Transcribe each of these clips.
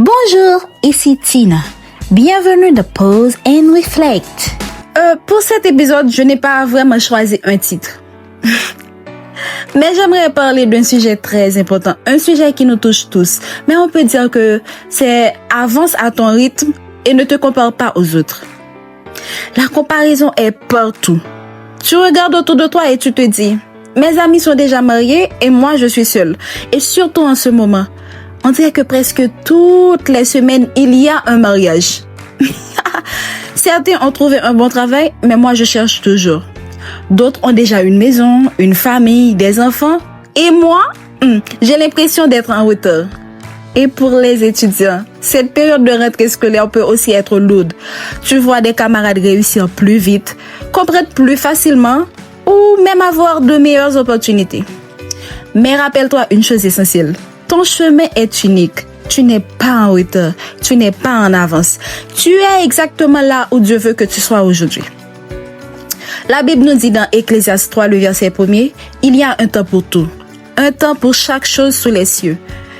Bonjour, ici Tina. Bienvenue dans Pause and Reflect. Pour cet épisode, je n'ai pas vraiment choisi un titre. Mais j'aimerais parler d'un sujet très important, un sujet qui nous touche tous. Mais on peut dire que c'est avance à ton rythme et ne te compare pas aux autres. La comparaison est partout. Tu regardes autour de toi et tu te dis, mes amis sont déjà mariés et moi je suis seule. Et surtout en ce moment, on dirait que presque toutes les semaines, il y a un mariage. Certains ont trouvé un bon travail, mais moi je cherche toujours. D'autres ont déjà une maison, une famille, des enfants. Et moi, j'ai l'impression d'être en retard. Et pour les étudiants, cette période de rentrée scolaire peut aussi être lourde. Tu vois des camarades réussir plus vite, comprendre plus facilement ou même avoir de meilleures opportunités. Mais rappelle-toi une chose essentielle. Ton chemin est unique. Tu n'es pas en retard. Tu n'es pas en avance. Tu es exactement là où Dieu veut que tu sois aujourd'hui. La Bible nous dit dans Ecclésiaste 3, le verset 1er, il y a un temps pour tout. Un temps pour chaque chose sous les cieux.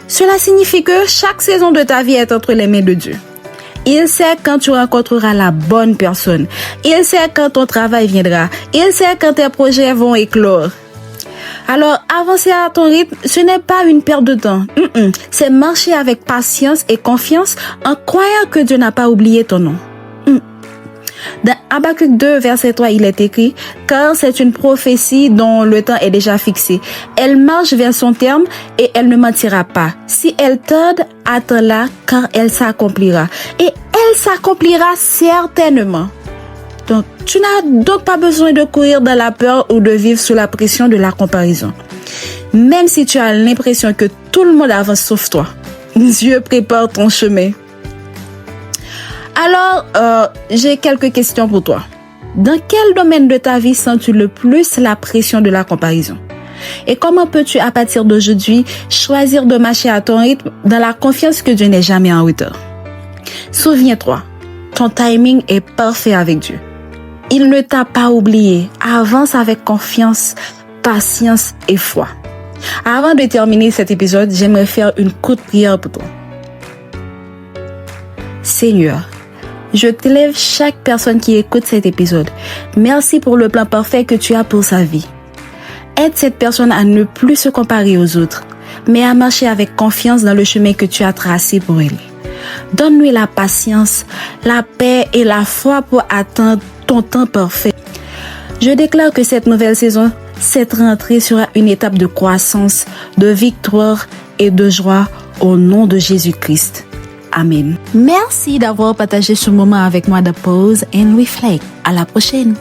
Cela signifie que chaque saison de ta vie est entre les mains de Dieu. Il sait quand tu rencontreras la bonne personne. Il sait quand ton travail viendra. Il sait quand tes projets vont éclore. Alors, avancer à ton rythme, ce n'est pas une perte de temps. C'est marcher avec patience et confiance en croyant que Dieu n'a pas oublié ton nom. Dans Habakkuk 2, verset 3, il est écrit « Car c'est une prophétie dont le temps est déjà fixé. Elle marche vers son terme et elle ne mentira pas. Si elle tarde, attends-la car elle s'accomplira. Et elle s'accomplira certainement. » Donc, tu n'as donc pas besoin de courir dans la peur ou de vivre sous la pression de la comparaison. Même si tu as l'impression que tout le monde avance sauf toi, Dieu prépare ton chemin. Alors, j'ai quelques questions pour toi. Dans quel domaine de ta vie sens-tu le plus la pression de la comparaison? Et comment peux-tu, à partir d'aujourd'hui, choisir de marcher à ton rythme dans la confiance que Dieu n'est jamais en retard? Souviens-toi, ton timing est parfait avec Dieu. Il ne t'a pas oublié. Avance avec confiance, patience et foi. Avant de terminer cet épisode, j'aimerais faire une courte prière pour toi. Seigneur, je t'élève chaque personne qui écoute cet épisode. Merci pour le plan parfait que tu as pour sa vie. Aide cette personne à ne plus se comparer aux autres, mais à marcher avec confiance dans le chemin que tu as tracé pour elle. Donne-lui la patience, la paix et la foi pour atteindre ton temps parfait. Je déclare que cette nouvelle saison, cette rentrée sera une étape de croissance, de victoire et de joie au nom de Jésus-Christ. Amen. Merci d'avoir partagé ce moment avec moi de Pause and Reflect. À la prochaine.